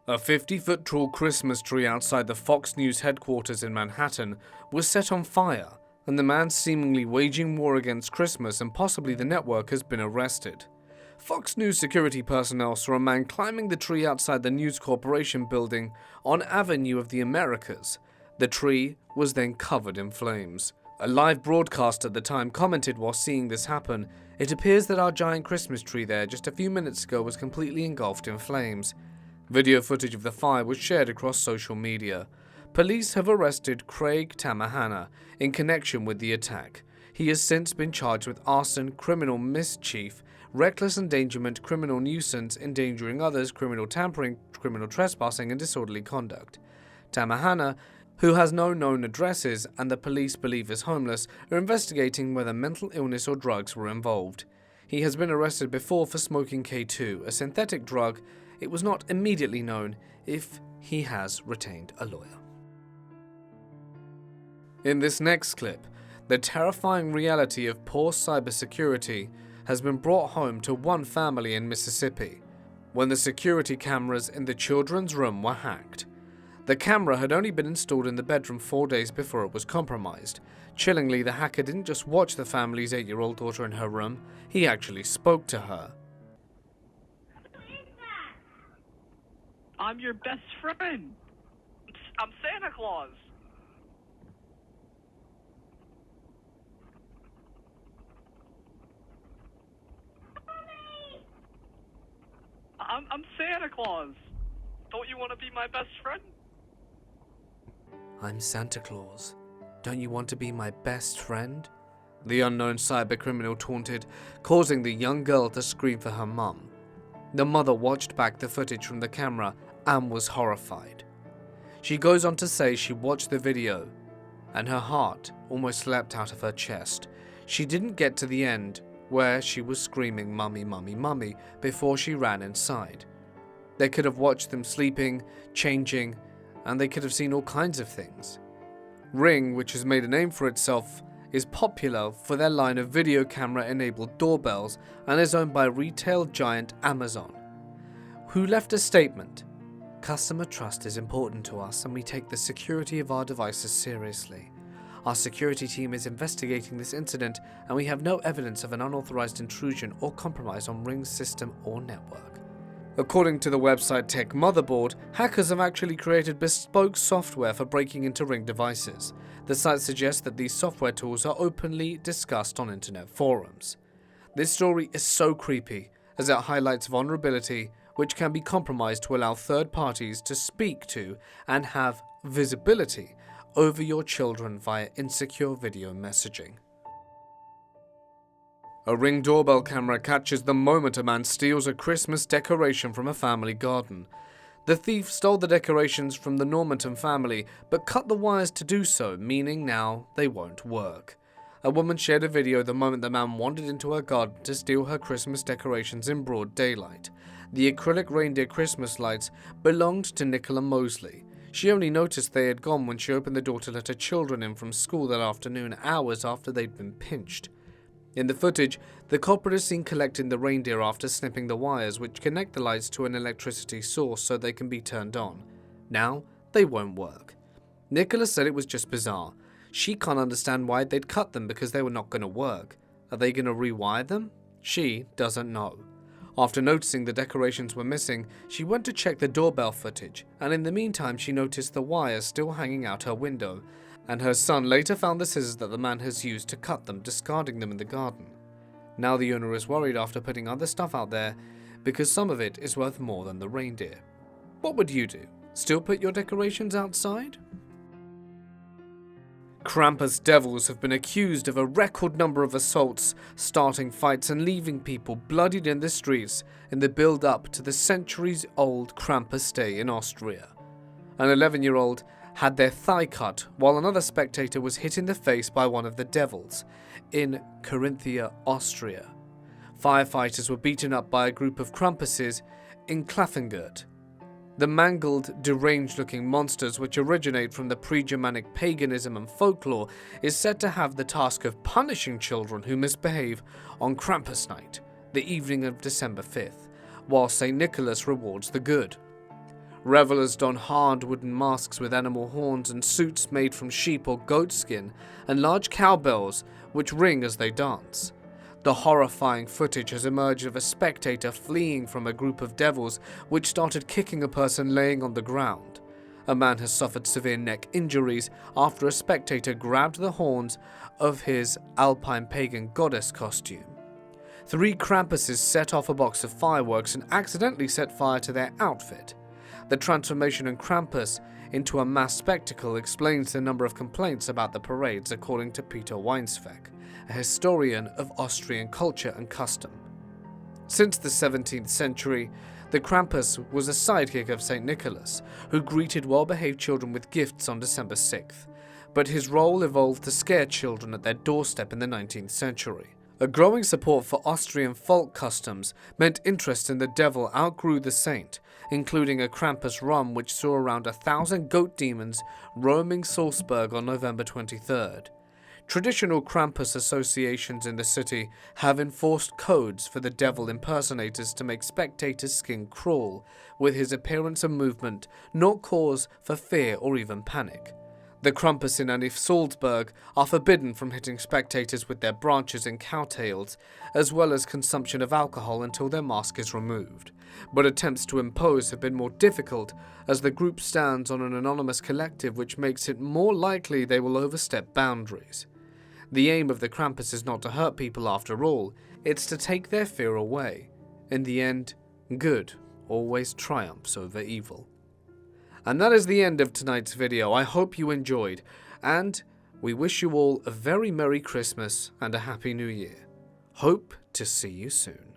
A 50-foot tall Christmas tree outside the Fox News headquarters in Manhattan was set on fire, and the man seemingly waging war against Christmas and possibly the network has been arrested. Fox News security personnel saw a man climbing the tree outside the News Corporation building on Avenue of the Americas. The tree was then covered in flames. A live broadcast at the time commented while seeing this happen, "It appears that our giant Christmas tree there just a few minutes ago was completely engulfed in flames." Video footage of the fire was shared across social media. Police have arrested Craig Tamahana in connection with the attack. He has since been charged with arson, criminal mischief, reckless endangerment, criminal nuisance, endangering others, criminal tampering, criminal trespassing, and disorderly conduct. Tamahana, who has no known addresses and the police believe is homeless, are investigating whether mental illness or drugs were involved. He has been arrested before for smoking K2, a synthetic drug. It was not immediately known if he has retained a lawyer. In this next clip, the terrifying reality of poor cybersecurity has been brought home to one family in Mississippi when the security cameras in the children's room were hacked. The camera had only been installed in the bedroom 4 days before it was compromised. Chillingly, the hacker didn't just watch the family's 8-year-old daughter in her room, he actually spoke to her. I'm your best friend. I'm Santa Claus. I'm Santa Claus. Don't you want to be my best friend? I'm Santa Claus. Don't you want to be my best friend? The unknown cybercriminal taunted, causing the young girl to scream for her mum. The mother watched back the footage from the camera and was horrified. She goes on to say she watched the video and her heart almost leapt out of her chest. She didn't get to the end where she was screaming "Mummy, Mummy, Mummy" before she ran inside. They could have watched them sleeping, changing, and they could have seen all kinds of things. Ring, which has made a name for itself, is popular for their line of video camera-enabled doorbells and is owned by retail giant Amazon, who left a statement. "Customer trust is important to us and we take the security of our devices seriously. Our security team is investigating this incident and we have no evidence of an unauthorized intrusion or compromise on Ring's system or network." According to the website Tech Motherboard, hackers have actually created bespoke software for breaking into Ring devices. The site suggests that these software tools are openly discussed on internet forums. This story is so creepy as it highlights vulnerability which can be compromised to allow third parties to speak to and have visibility over your children via insecure video messaging. A Ring doorbell camera catches the moment a man steals a Christmas decoration from a family garden. The thief stole the decorations from the Normanton family, but cut the wires to do so, meaning now they won't work. A woman shared a video the moment the man wandered into her garden to steal her Christmas decorations in broad daylight. The acrylic reindeer Christmas lights belonged to Nicola Mosley. She only noticed they had gone when she opened the door to let her children in from school that afternoon, hours after they'd been pinched. In the footage, the culprit is seen collecting the reindeer after snipping the wires which connect the lights to an electricity source so they can be turned on. Now, they won't work. Nicola said it was just bizarre. She can't understand why they'd cut them because they were not going to work. Are they going to rewire them? She doesn't know. After noticing the decorations were missing, she went to check the doorbell footage, and in the meantime she noticed the wires still hanging out her window, and her son later found the scissors that the man has used to cut them, discarding them in the garden. Now the owner is worried after putting other stuff out there because some of it is worth more than the reindeer. What would you do? Still put your decorations outside? Krampus devils have been accused of a record number of assaults, starting fights and leaving people bloodied in the streets in the build-up to the centuries-old Krampus Day in Austria. An 11-year-old had their thigh cut while another spectator was hit in the face by one of the devils in Carinthia, Austria. Firefighters were beaten up by a group of Krampuses in Klaffengurt. The mangled, deranged-looking monsters, which originate from the pre-Germanic paganism and folklore, is said to have the task of punishing children who misbehave on Krampus night, the evening of December 5th, while St. Nicholas rewards the good. Revelers don hard wooden masks with animal horns and suits made from sheep or goat skin, and large cowbells which ring as they dance. The horrifying footage has emerged of a spectator fleeing from a group of devils which started kicking a person laying on the ground. A man has suffered severe neck injuries after a spectator grabbed the horns of his alpine pagan goddess costume. 3 Krampuses set off a box of fireworks and accidentally set fire to their outfit. The transformation in Krampus into a mass spectacle explains the number of complaints about the parades, according to Peter Weinsfeld, a historian of Austrian culture and custom. Since the 17th century, the Krampus was a sidekick of St. Nicholas, who greeted well-behaved children with gifts on December 6th, but his role evolved to scare children at their doorstep in the 19th century. A growing support for Austrian folk customs meant interest in the devil outgrew the saint, including a Krampus run which saw around 1,000 goat demons roaming Salzburg on November 23rd. Traditional Krampus associations in the city have enforced codes for the devil impersonators to make spectators' skin crawl, with his appearance and movement not cause for fear or even panic. The Krampus in Anif Salzburg are forbidden from hitting spectators with their branches and cowtails, as well as consumption of alcohol until their mask is removed. But attempts to impose have been more difficult, as the group stands on an anonymous collective which makes it more likely they will overstep boundaries. The aim of the Krampus is not to hurt people after all, it's to take their fear away. In the end, good always triumphs over evil. And that is the end of tonight's video. I hope you enjoyed, and we wish you all a very Merry Christmas and a Happy New Year. Hope to see you soon.